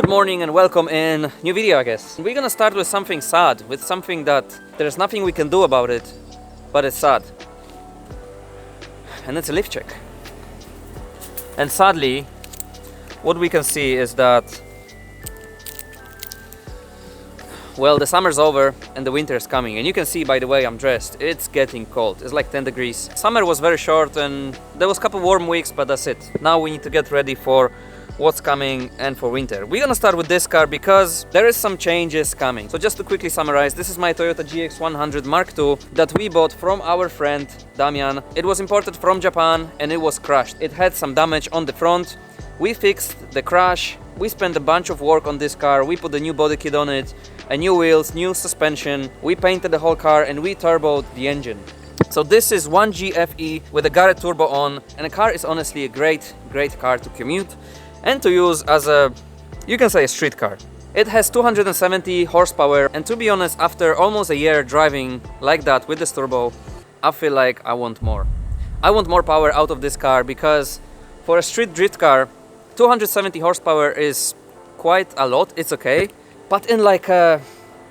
Good morning and welcome in new video, I guess. We're gonna start with something sad, with something that there's nothing we can do about it, but it's sad. And it's a lift check. And sadly, what we can see is that, well, the summer's over and the winter is coming. And you can see by the way I'm dressed, it's getting cold. It's like 10 degrees. Summer was very short and there was a couple warm weeks, but that's it. Now we need to get ready for what's coming and for winter. We're gonna start with this car because there is some changes coming. So just to quickly summarize, this is my Toyota GX100 Mark II that we bought from our friend Damian. It was imported from Japan and it was crashed. It had some damage on the front. We fixed the crash. We spent a bunch of work on this car. We put a new body kit on it, new wheels, new suspension. We painted the whole car and we turboed the engine. So this is 1G FE with a Garrett turbo on, and the car is honestly a great car to commute and to use as a, you can say, a street car. It has 270 horsepower, and to be honest, after almost a year driving like that with this turbo, I feel like I want more. I want more power out of this car because for a street drift car, 270 horsepower is quite a lot, it's okay. But in like a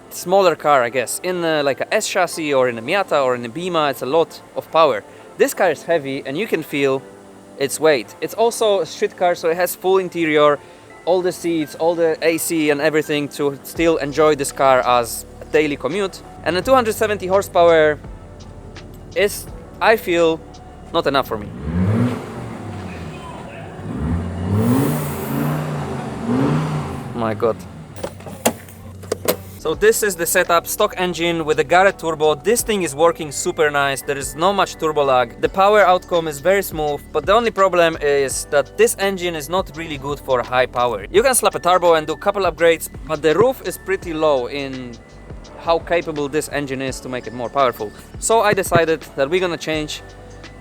smaller car, I guess, in like a S chassis or in a Miata or in a Bima, it's a lot of power. This car is heavy and you can feel its weight. It's also a street car, so it has full interior, all the seats, all the AC and everything to still enjoy this car as a daily commute. And the 270 horsepower is, I feel, not enough for me. My God. So this is the setup, stock engine with a Garrett turbo. This thing is working super nice. There is not much turbo lag. The power outcome is very smooth, but the only problem is that this engine is not really good for high power. You can slap a turbo and do a couple upgrades, but the roof is pretty low in how capable this engine is to make it more powerful. So I decided that we're gonna change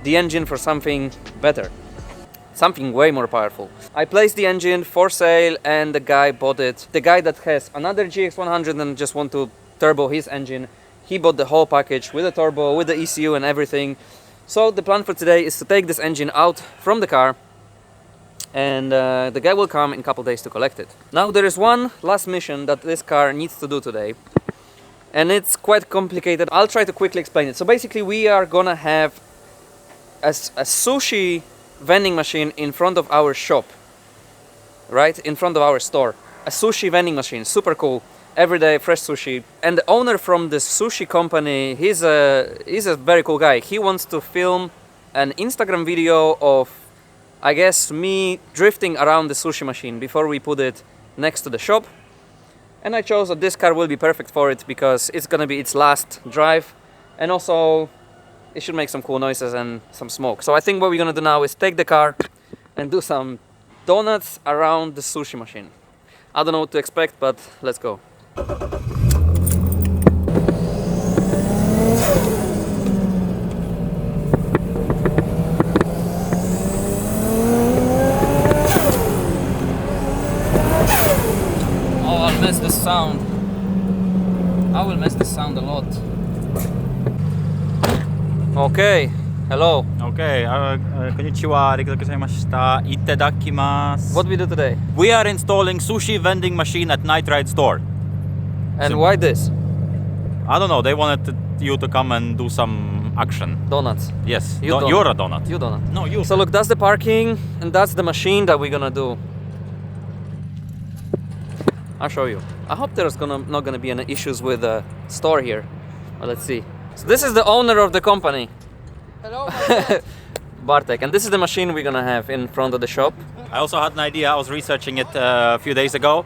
the engine for something better. Something way more powerful. I placed the engine for sale and the guy bought it. The guy that has another GX100 and just want to turbo his engine, he bought the whole package with the turbo, with the ECU and everything. So the plan for today is to take this engine out from the car and the guy will come in a couple days to collect it. Now there is one last mission that this car needs to do today, and it's quite complicated. I'll try to quickly explain it. So basically we are gonna have a sushi vending machine in front of our shop, right in front of our store. A sushi vending machine, super cool, everyday fresh sushi. And the owner from the sushi company, he's a very cool guy. He wants to film an Instagram video of, I guess, me drifting around the sushi machine before we put it next to the shop. And I chose that this car will be perfect for it because it's gonna be its last drive, and also it should make some cool noises and some smoke. So I think what we're gonna do now is take the car and do some donuts around the sushi machine. I don't know what to expect, but let's go. Oh, I'll mess the sound. I will mess the sound a lot. Okay, hello. Okay, konnichiwa, arigatou gozaimashita, itadakimasu. What we do today? We are installing sushi vending machine at Nightride store. And why this? I don't know, they wanted you to come and do some action. Donuts. Yes, Donut. you're a donut. You donut. No, you. So look, that's the parking and that's the machine that we're gonna do. I'll show you. I hope there's not gonna be any issues with the store here. But let's see. So this is the owner of the company. Hello. Bartek, and this is the machine we're gonna have in front of the shop. I also had an idea, I was researching it a few days ago.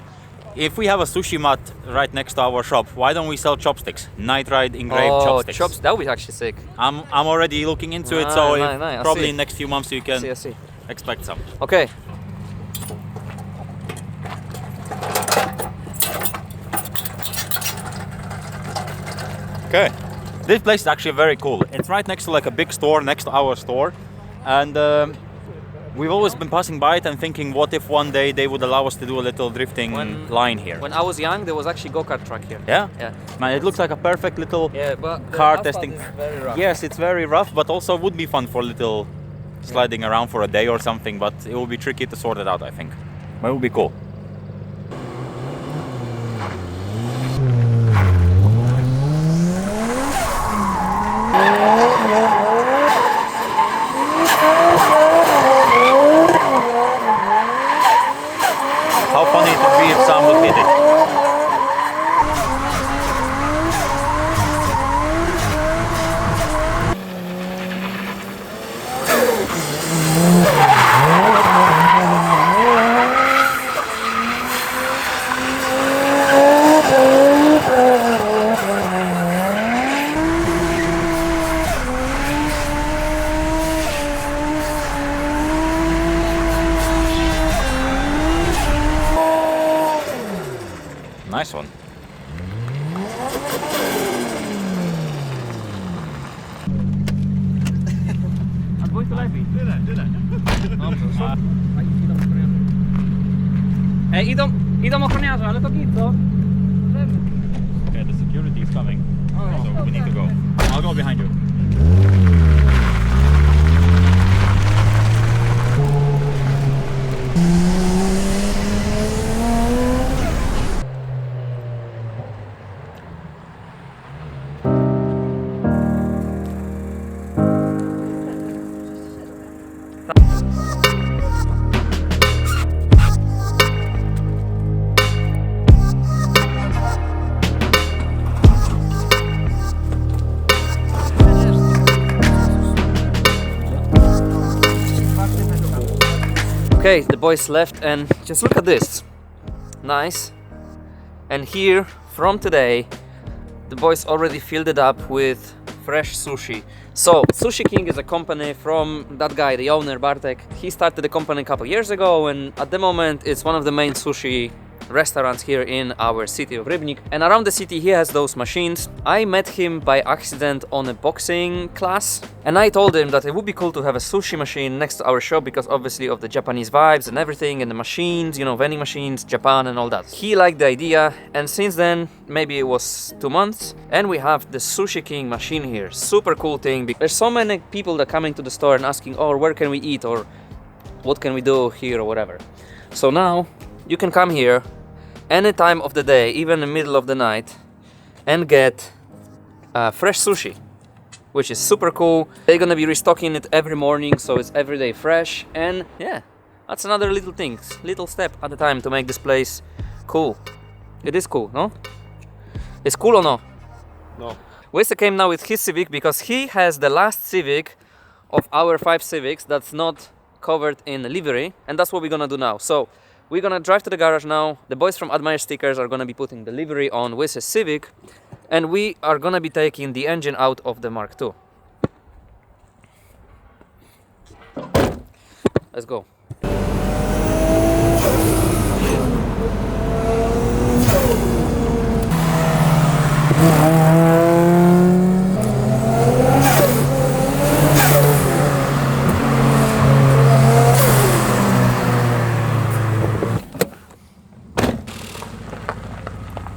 If we have a sushi mat right next to our shop, why don't we sell chopsticks? Nightride engraved chopsticks. That would be actually sick. I'm already looking into it, so nice. probably in next few months you can I see. expect some. Okay. Okay. This place is actually very cool. It's right next to like a big store, next to our store. And we've always been passing by it and thinking, what if one day they would allow us to do a little drifting line here? When I was young, there was actually go-kart track here. Yeah? Yeah. Man, it looks like a perfect little but car the testing. asphalt is very rough. Yes, it's very rough, but also would be fun for a little sliding around for a day or something, but it will be tricky to sort it out, I think. But it will be cool. How funny it would be if Sam would hit it. Nice one. I'm going to livery. Do that. Idą ochroniarze, ale to git, to? Okay, the security is coming. So we need to go. I'll go behind you. Okay, the boys left and just look at this. Nice. And here, from today, the boys already filled it up with fresh sushi. So, Sushi King is a company from that guy, the owner, Bartek. He started the company a couple years ago, and at the moment it's one of the main sushi restaurants here in our city of Rybnik. And around the city he has those machines. I met him by accident on a boxing class, and I told him that it would be cool to have a sushi machine next to our shop because obviously of the Japanese vibes and everything, and the machines, you know, vending machines, Japan and all that. He liked the idea, and since then, maybe it was 2 months, and we have the Sushi King machine here. Super cool thing. There's so many people that come into the store and asking, oh, where can we eat, or what can we do here, or whatever. So now you can come here any time of the day, even in the middle of the night, and get fresh sushi, which is super cool. They're gonna be restocking it every morning, so it's every day fresh. And yeah, that's another little step at a time to make this place cool. It is cool, no? It's cool or no? No. Westa came now with his Civic because he has the last Civic of our 5 Civics that's not covered in livery, and that's what we're gonna do now. So we're gonna drive to the garage now. The boys from Admire Stickers are gonna be putting the livery on Westa's Civic, and we are gonna be taking the engine out of the Mark II. Let's go.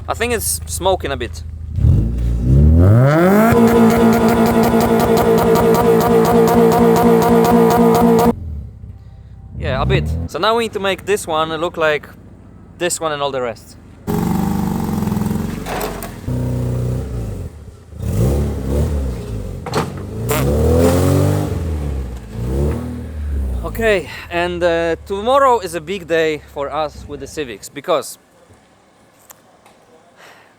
I think it's smoking a bit. Yeah, a bit. So now we need to make this one look like this one and all the rest. Okay, and tomorrow is a big day for us with the Civics because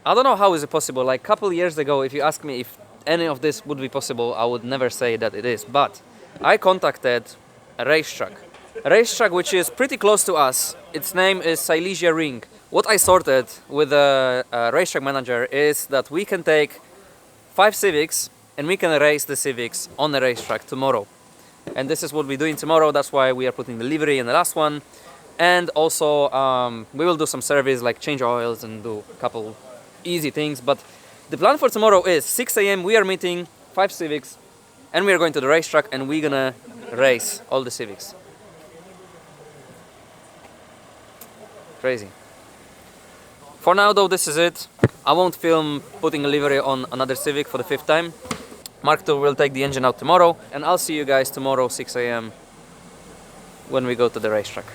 I don't know how is it possible. Like a couple years ago, if you ask me if any of this would be possible, I would never say that it is. But I contacted a racetrack which is pretty close to us. Its name is Silesia Ring. What I sorted with a racetrack manager is that we can take 5 Civics and we can race the Civics on the racetrack tomorrow. And this is what we're doing tomorrow. That's why we are putting the livery in the last one. And also we will do some service like change oils and do a couple easy things. But the plan for tomorrow is 6 a.m. we are meeting 5 Civics and we are going to the racetrack and we're gonna race all the Civics. Crazy. For now though, this is it. I won't film putting a livery on another Civic for the 5th time. Mark II will take the engine out tomorrow, and I'll see you guys tomorrow 6 a.m. when we go to the racetrack.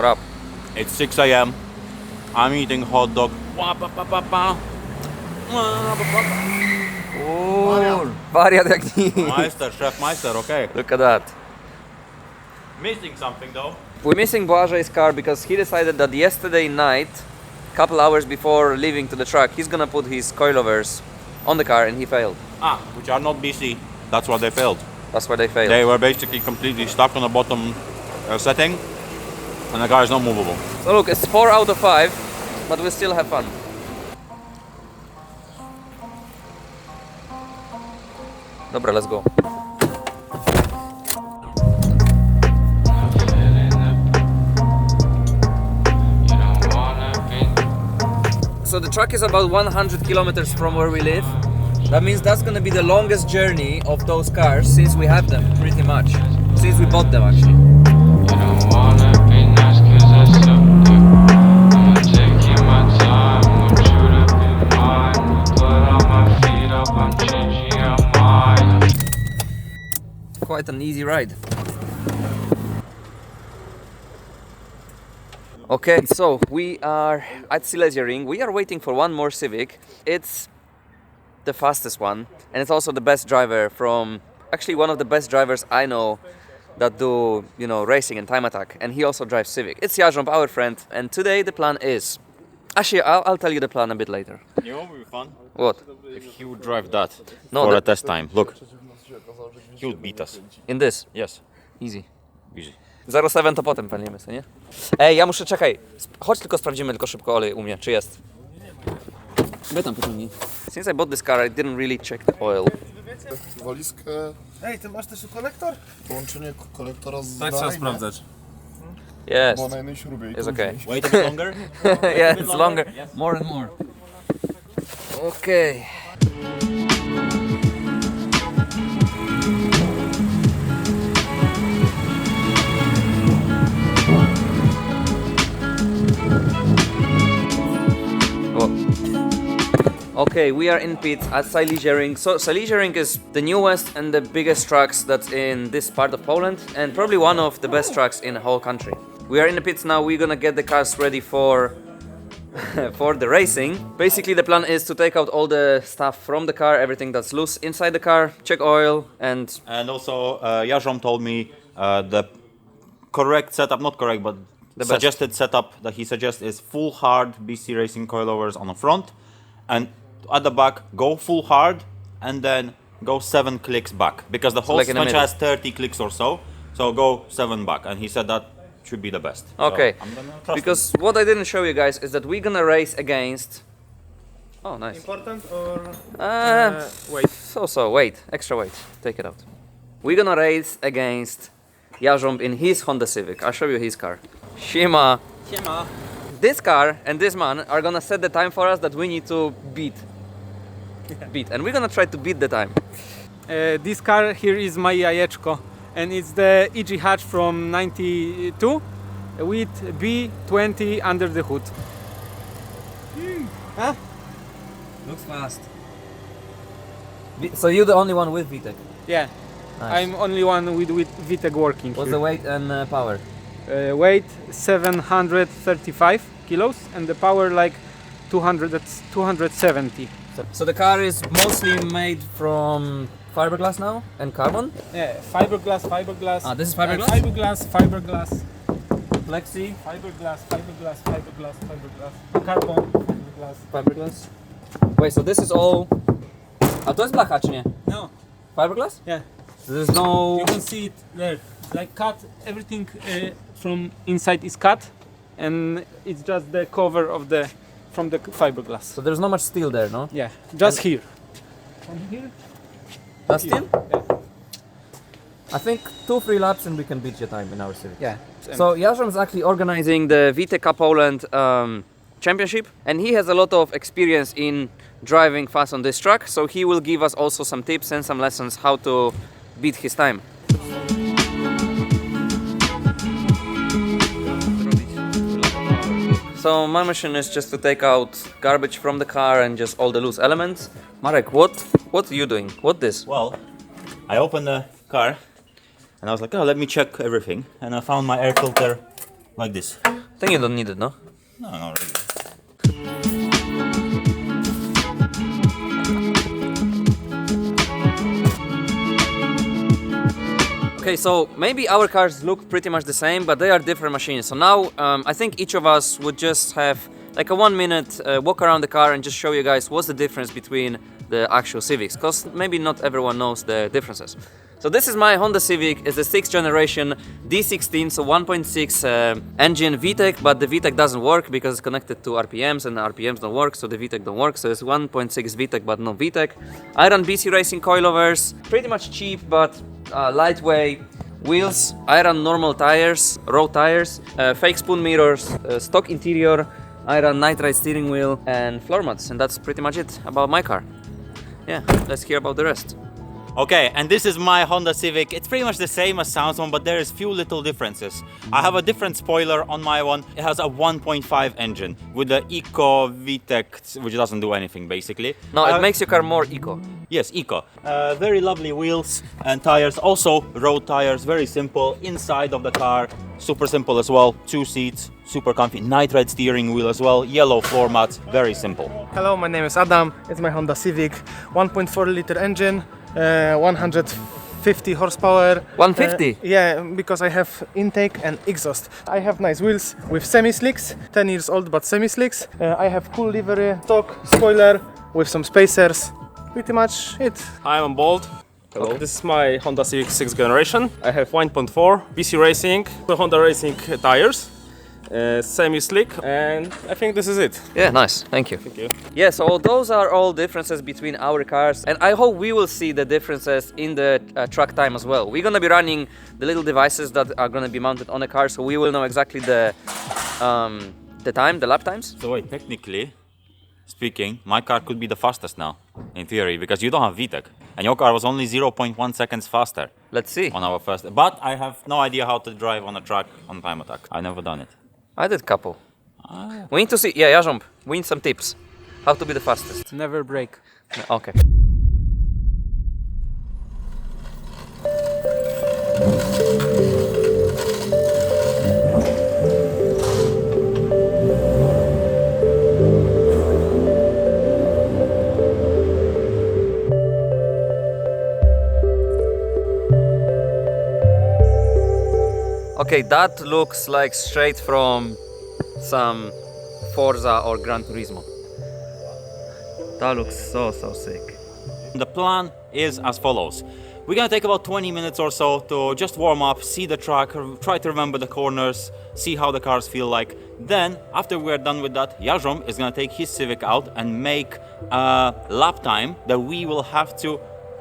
What up? It's 6 a.m. I'm eating hot dog. Ooh, wariat jak nic. Meister, Chef Meister, okay. Look at that. Missing something though. We're missing Błażej's car because he decided that yesterday night, couple hours before leaving to the track, he's gonna put his coilovers on the car and he failed. Which are not BC. That's why they failed. That's why they failed. They were basically completely stuck on the bottom setting, and the car is not movable. So look, it's 4 out of 5, but we still have fun. Dobra, let's go. So the truck is about 100 kilometers from where we live. That means that's gonna be the longest journey of those cars since we have them, pretty much. Since we bought them, actually. You don't wanna be nice 'cause I suck you. I'ma take you my time, want you to be mine. Put all my feet up, I'm changing your mind. Quite an easy ride. Okay, so we are at Silesia Ring. We are waiting for one more Civic. It's the fastest one, and it's also the best driver from, actually one of the best drivers I know that do, you know, racing and time attack, and he also drives Civic. It's Jarząb, our friend, and today the plan is, actually I'll tell you the plan a bit later. You know what would be fun? What? If he would drive that No, for that- a test time. Look, he would beat us. In this? Yes, Easy. easy. 0,7 to potem palimy, co nie? Ej, ja muszę, czekaj, chodź tylko sprawdzimy tylko szybko olej u mnie, czy jest. Wy tam pociągnij. Since I bought this car, I didn't really check the oil. Walizkę, Ej, ty masz też konektor? połączenie kolektora z Tak trzeba sprawdzać. Jest. Bo na jednej śrubie. i Jest tu okay. wziąć. Wait a bit longer. Yeah, it's longer. More and more. Okay. Okay, we are in pit at Silesia Ring. So Silesia Ring is the newest and the biggest tracks that's in this part of Poland, and probably one of the best tracks in the whole country. We are in the pits now. We're gonna get the cars ready for for the racing. Basically, the plan is to take out all the stuff from the car, everything that's loose inside the car, check oil, and And also, Jarząb told me the correct setup, not correct, but The best. suggested setup that he suggests is full hard BC Racing coilovers on the front, and at the back, go full hard, and then go 7 clicks back, because the whole like in the suspension middle. has 30 clicks or so, so go 7 back, and he said that should be the best. So okay. I'm gonna trust him. Because what I didn't show you guys is that we're gonna race against. Oh, nice. Important or Wait. So wait, extra weight. Take it out. We're gonna race against Jarząb in his Honda Civic. I'll show you his car. Siema. Siema. This car and this man are gonna set the time for us that we need to beat. And we're gonna try to beat the time. This car here is my jajeczko, and it's the EG hatch from 92 with B20 under the hood. Huh? Looks fast. So you're the only one with VTEC. Yeah, Nice. I'm only one with VTEC working What's here. the weight and power? Weight 735 kilos and the power like 270. So the car is mostly made from fiberglass now and carbon. Yeah, fiberglass. Ah, this is fiberglass? Fiberglass. Flexi. Fiberglass. Carbon. Fiberglass. Wait, so this is all. A to jest blacha, czy nie? No, Fiberglass? yeah. So there's no. You can see it there. Like cut, everything from inside is cut, and it's just the cover of from the fiberglass. So there's not much steel there, no? Yeah, just And- here. From here. That's here. steel? Yeah. I think 2-3 laps and we can beat your time in our Civic. Yeah. So Jarząb is actually organizing the VTEC Poland championship, and he has a lot of experience in driving fast on this track, so he will give us also some tips and some lessons how to beat his time. So my mission is just to take out garbage from the car and just all the loose elements. Marek, what are you doing? What this? Well, I opened the car and I was like, oh, let me check everything. And I found my air filter like this. I think you don't need it, no? No, not really. Okay, so maybe our cars look pretty much the same, but they are different machines. So now I think each of us would just have like a 1 minute walk around the car and just show you guys what's the difference between the actual Civics, because maybe not everyone knows the differences. So this is my Honda Civic. It's the 6th generation D16, so 1.6 engine VTEC, but the VTEC doesn't work because it's connected to RPMs and the RPMs don't work, so the VTEC don't work. So it's 1.6 VTEC but no VTEC. I run BC Racing coilovers, pretty much cheap but lightweight wheels. I run normal tires, road tires, fake spoon mirrors, stock interior. I run Nightride steering wheel and floor mats, and that's pretty much it about my car. Yeah, let's hear about the rest. Okay, and this is my Honda Civic. It's pretty much the same as Sam's one, but there is few little differences. I have a different spoiler on my one. It has a 1.5 engine with the Eco VTEC, which doesn't do anything basically. No, it makes your car more eco. Yes, Eco. Very lovely wheels and tires. Also road tires, very simple. Inside of the car, super simple as well. 2 seats, super comfy. Nightride steering wheel as well. Yellow floor mats, very simple. Hello, my name is Adam. It's my Honda Civic. 1.4 liter engine, 150 horsepower. 150? Yeah, because I have intake and exhaust. I have nice wheels with semi-slicks, 10 years old but semi-slicks. I have cool livery, stock spoiler with some spacers. Pretty much it. I'm Bold. Hello. This is my Honda Civic 6th generation. I have 1.4 BC Racing, the Honda Racing tires, semi-slick, and I think this is it. Yeah, nice. Thank you. Thank you. Yeah, so those are all differences between our cars, and I hope we will see the differences in the track time as well. We're gonna be running the little devices that are gonna be mounted on the car, so we will know exactly the time, the lap times. So wait, technically speaking, my car could be the fastest now, in theory, because you don't have VTEC. And your car was only 0.1 seconds faster Let's see. on our first. But I have no idea how to drive on a track on time attack. I've never done it. I did couple. We need to see. Yeah, Jarząb, we need some tips. How to be the fastest. Never brake. Okay. Okay, that looks like straight from some Forza or Gran Turismo. That looks so sick. The plan is as follows. We're gonna take about 20 minutes or so to just warm up, see the track, try to remember the corners, see how the cars feel like. Then, after we're done with that, Jarząb is gonna take his Civic out and make a lap time that we will have to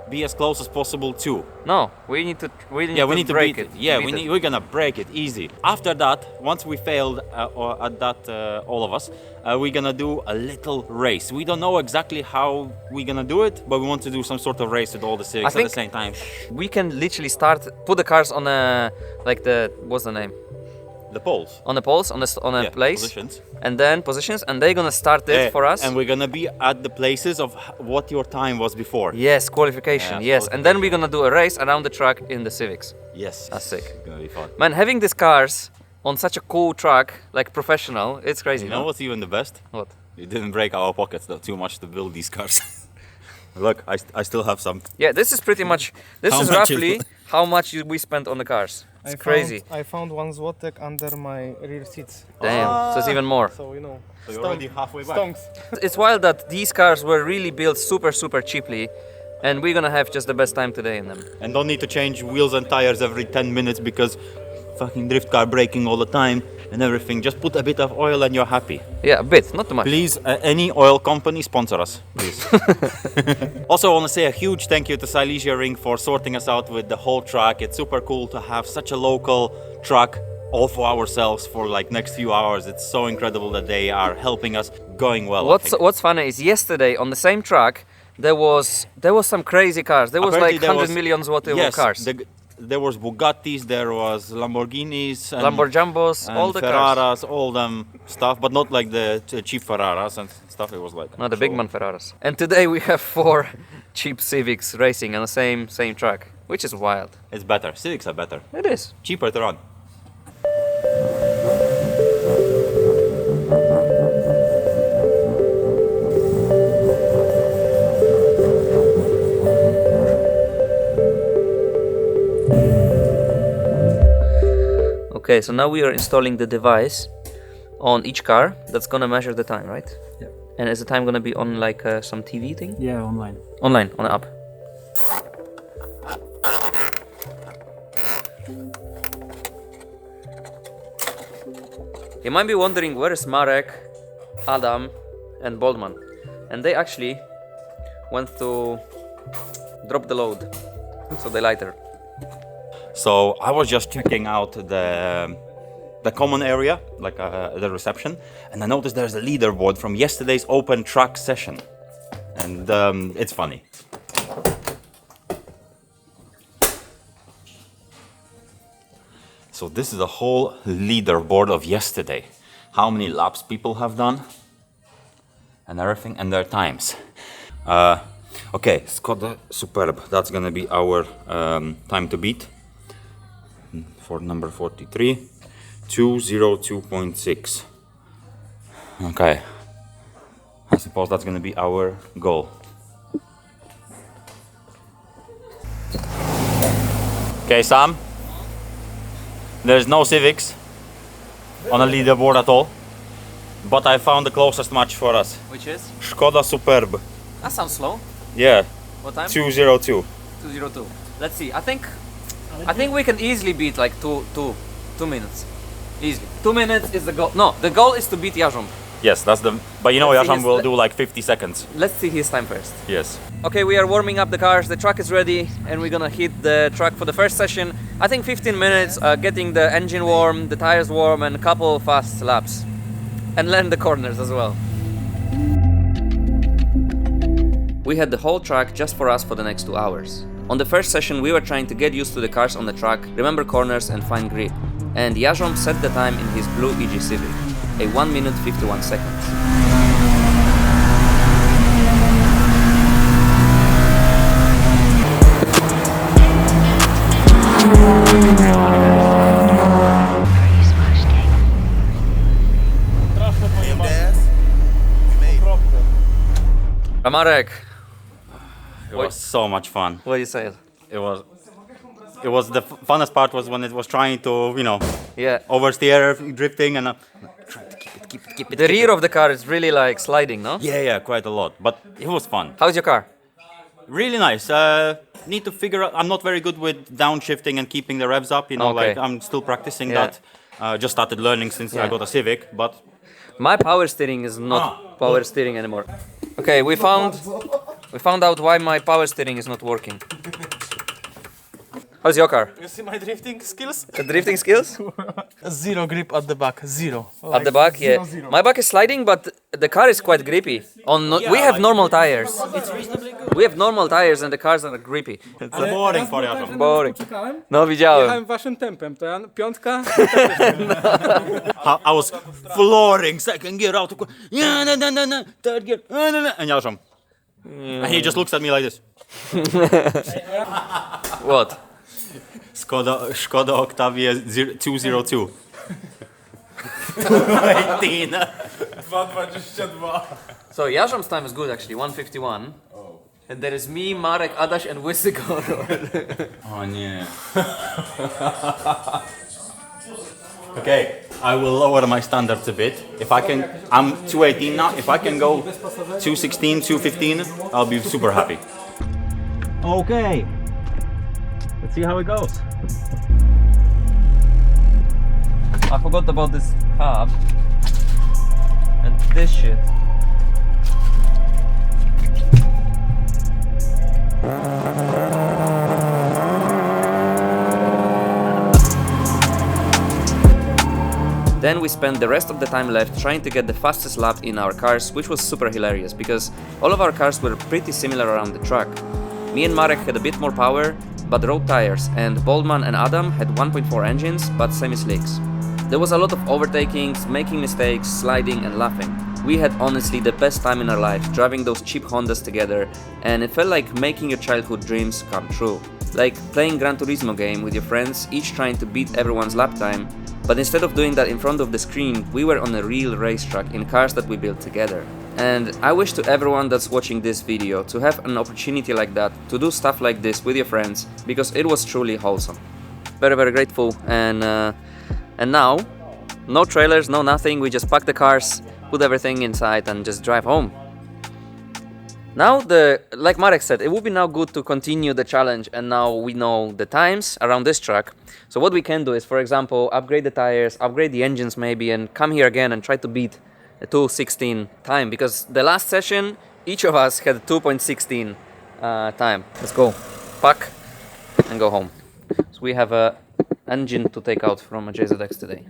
be as close as possible to. No, we need to break break it. Yeah, Beat it. we're gonna break it easy. After that, once we failed at that, all of us, we're gonna do a little race. We don't know exactly how we're gonna do it, but we want to do some sort of race with all the Civics at the same time. We can literally put the cars on a, like what's the name? The poles. On the poles, on a place. Positions. And then positions, and they're gonna start it for us. And we're gonna be at the places of what your time was before. Yes, qualification, Yeah, yes. And then we're gonna do a race around the track in the Civics. Yes. That's sick. It's gonna be fun. Man, having these cars on such a cool track, like professional, it's crazy. You know what's even the best? What? We didn't break our pockets though too much to build these cars. Look, I still have some. Yeah, this is pretty much, this How is much roughly how much we spent on the cars. It's crazy. I found 1 złotek under my rear seats. Damn, so it's even more. So, you know, So you're already halfway back. stonks. It's wild that these cars were really built super cheaply, and we're gonna have just the best time today in them. And don't need to change wheels and tires every 10 minutes because fucking drift car braking all the time and everything. Just put a bit of oil and you're happy. Yeah, a bit, not too much. Please, any oil company, sponsor us, please. Also, I want to say a huge thank you to Silesia Ring for sorting us out with the whole track. It's super cool to have such a local track all for ourselves for like next few hours. It's so incredible that they are helping us going well. What's funny is yesterday on the same track there was some crazy cars. There was Apparently like 100 million zloty cars. There was Bugattis, there was Lamborghinis, and Lamborghinis, and all the Ferraras, cars. all them stuff, but not like the cheap Ferraras and stuff. It was like No, the big man Ferraras. And today we have 4 cheap Civics racing on the same track, which is wild. It's better. Civics are better. It is. Cheaper to run. Okay, so now we are installing the device on each car that's gonna measure the time, right? Yeah. And is the time gonna be on like some TV thing? Yeah, online. Online, on the app. You might be wondering where is Marek, Adam, and Boldman, and they actually went to drop the load, so they lighter. So I was just checking out the common area, like the reception, and I noticed there's a leaderboard from yesterday's open truck session, and it's funny. So this is a whole leaderboard of yesterday. How many laps people have done, and everything, and their times. Okay, Skoda Superb. That's gonna be our time to beat. For number 43, 2:02.6. Okay, I suppose that's gonna be our goal. Okay, Sam. There's no Civics on a leaderboard at all, but I found the closest match for us. Which is? Skoda Superb. That sounds slow. Yeah, What time? 2:02. 2:02. Let's see. I think we can easily beat like 2 minutes. Easily. 2 minutes is the goal. No, the goal is to beat Jarzom. Yes, that's the. But you know, Let's see Yasham his- will do like 50 seconds. Let's see his time first. Yes. Okay, we are warming up the cars. The truck is ready, and we're gonna hit the truck for the first session. I think 15 minutes, getting the engine warm, the tires warm, and a couple fast laps, and learn the corners as well. We had the whole track just for us for the next 2 hours. On the first session, we were trying to get used to the cars on the track, remember corners, and find grip. And Jarzom set the time in his blue EG Civic, a 1 minute 51 seconds. Marek, It was so much fun. what do you say? It was the funnest part was when it was trying to, you know, Yeah, oversteer, drifting, and trying to keep it. the rear of the car is really like sliding, no? Yeah, quite a lot, but it was fun. How's your car? Really nice. Need to figure out. I'm not very good with downshifting and keeping the revs up. You know, Okay. like I'm still practicing Yeah. that. Just started learning since I Yeah. got a Civic, but My power steering is not power steering anymore. Okay, we found out why my power steering is not working. How's your car? You see my drifting skills? The drifting skills? Zero grip at the back, zero. At the back, yeah. My back is sliding, but the car is quite grippy. We have normal tires. it's reasonably good. We have normal tires and the cars are grippy. It's boring for you. Boring. Czekałem. No, widziałem. Jechałem waszym tempem, to ja piątka. I was flooring second gear out. Third gear. And Yasham. And he just looks at me like this. What? Skoda Octavia 202. 18. 2,22. So Jarzom's time is good actually, 1:51. And there is me, Marek, Adaś and Wysykor. Oh nie. Okay, I will lower my standards a bit. If I can, I'm 218 now. If I can go 216, 215, I'll be super happy. Okay, let's see how it goes. I forgot about this hub and this shit. Then we spent the rest of the time left trying to get the fastest lap in our cars, which was super hilarious because all of our cars were pretty similar around the track. Me and Marek had a bit more power, but road tires, and Boldman and Adam had 1.4 engines, but semi-slicks. There was a lot of overtakings, making mistakes, sliding and laughing. We had honestly the best time in our life driving those cheap Hondas together, and it felt like making your childhood dreams come true. Like playing Gran Turismo game with your friends, each trying to beat everyone's lap time, but instead of doing that in front of the screen, we were on a real racetrack in cars that we built together. And I wish to everyone that's watching this video to have an opportunity like that, to do stuff like this with your friends, because it was truly wholesome. Very, very grateful, and And now, no trailers, no nothing, we just pack the cars, put everything inside and just drive home. Now, like Marek said, it would be now good to continue the challenge, and now we know the times around this track. So what we can do is, for example, upgrade the tires, upgrade the engines maybe, and come here again and try to beat the 2:16 time, because the last session, each of us had 2.16 time. Let's go. Pack and go home. So we have a engine to take out from a JZX today.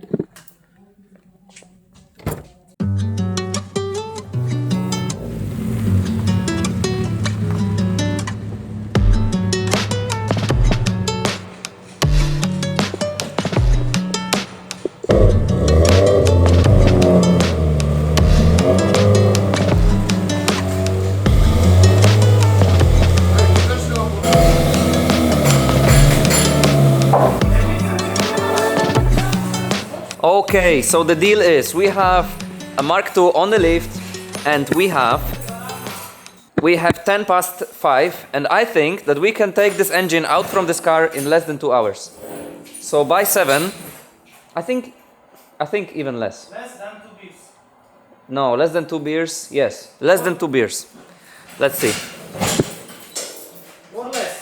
Okay, so the deal is we have a Mark II on the lift, and we have 10 past 5, and I think that we can take this engine out from this car in less than 2 hours. So by 7, I think even less. Less than 2 beers. No, less than 2 beers. Yes, less than 2 beers. Let's see. Or less.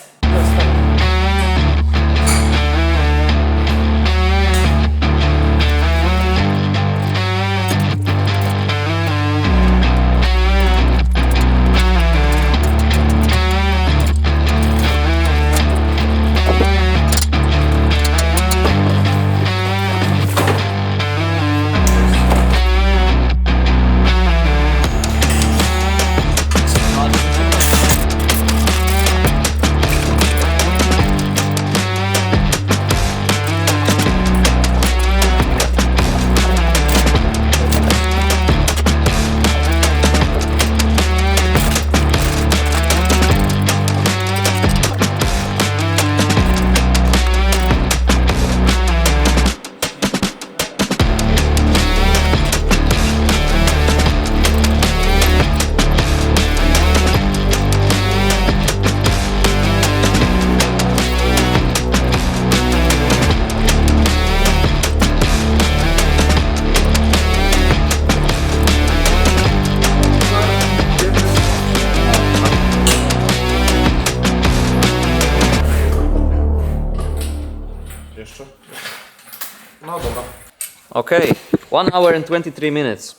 Okay, 1 hour and 23 minutes.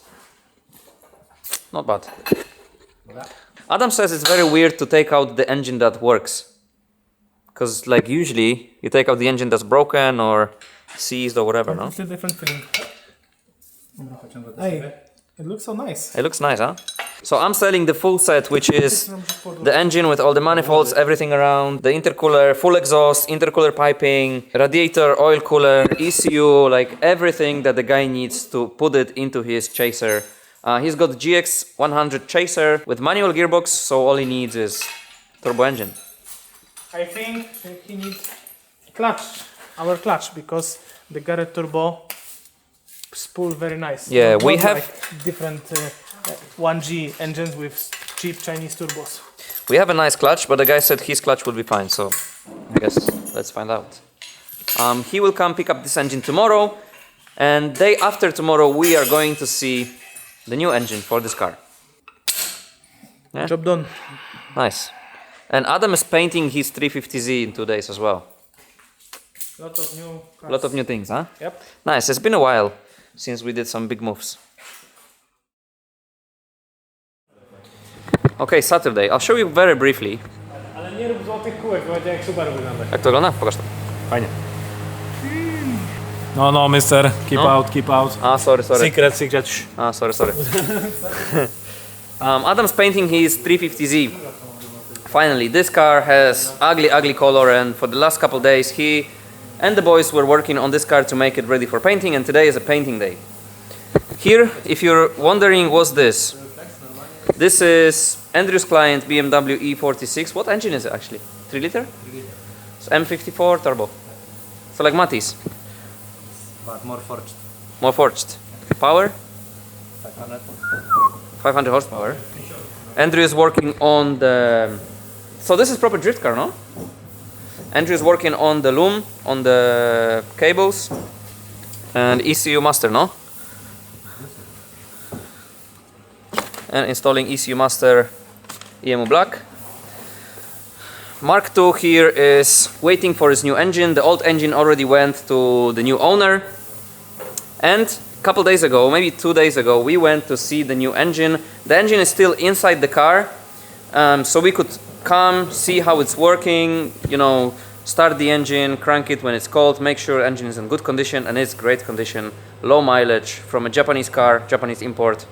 Not bad. Adam says it's very weird to take out the engine that works. Because like usually you take out the engine that's broken or seized or whatever, no? It's a different feeling. Hey, it looks so nice. It looks nice, huh? So I'm selling the full set, which is the engine with all the manifolds, everything around, the intercooler, full exhaust, intercooler piping, radiator, oil cooler, ECU, like everything that the guy needs to put it into his chaser. He's got the GX 100 chaser with manual gearbox, so all he needs is turbo engine. I think he needs clutch, our clutch, because the Garrett Turbo spool very nice. Yeah, we Not have like different 1G engines with cheap Chinese turbos. We have a nice clutch, but the guy said his clutch will be fine, so I guess let's find out. He will come pick up this engine tomorrow, and day after tomorrow we are going to see the new engine for this car. Yeah? Job done. Nice. And Adam is painting his 350Z in 2 days as well. Lot of new cars. Lot of new things, huh? Yep. Nice, it's been a while since we did some big moves. Okay, Saturday. I'll show you very briefly. Ale nie rób złotych kółek, będzie jak Subaru wygląda. Jak to wygląda? Pokaż to. Fajnie. No, mister. Keep No. out, keep out. Sorry. Secret. Sorry. Adam's painting his 350Z. Finally, this car has ugly color, and for the last couple days he and the boys were working on this car to make it ready for painting, and today is a painting day. Here, if you're wondering what's this, this is Andrew's client BMW E46. What engine is it actually? 3 liter? So M54 turbo. So like Mati's. But more forged. More forged. Power? 500 horsepower. Andrew is working on the... So this is proper drift car, no? Andrew is working on the loom, on the cables. And ECU master, no? And installing ECU master EMU block. Mark II here is waiting for his new engine. The old engine already went to the new owner. And a couple days ago, maybe 2 days ago, we went to see the new engine. The engine is still inside the car, so we could come, see how it's working, you know, start the engine, crank it when it's cold, make sure the engine is in good condition, and it's great condition, low mileage from a Japanese car, Japanese import.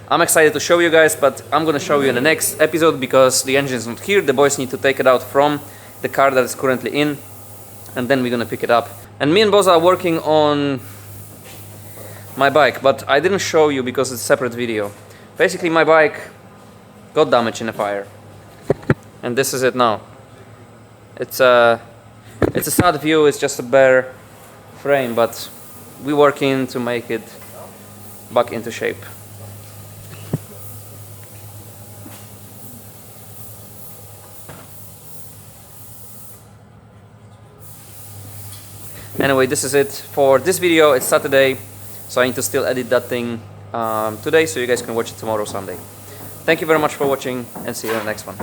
I'm excited to show you guys, but I'm gonna show you in the next episode because the engine is not here. The boys need to take it out from the car that it's currently in, and then we're gonna pick it up. And me and Boza are working on my bike, but I didn't show you because it's a separate video. Basically, my bike got damaged in a fire, and this is it now. It's a sad view. It's just a bare frame, but we're working to make it back into shape. Anyway, this is it for this video. It's Saturday, so I need to still edit that thing today, so you guys can watch it tomorrow, Sunday. Thank you very much for watching, and see you in the next one.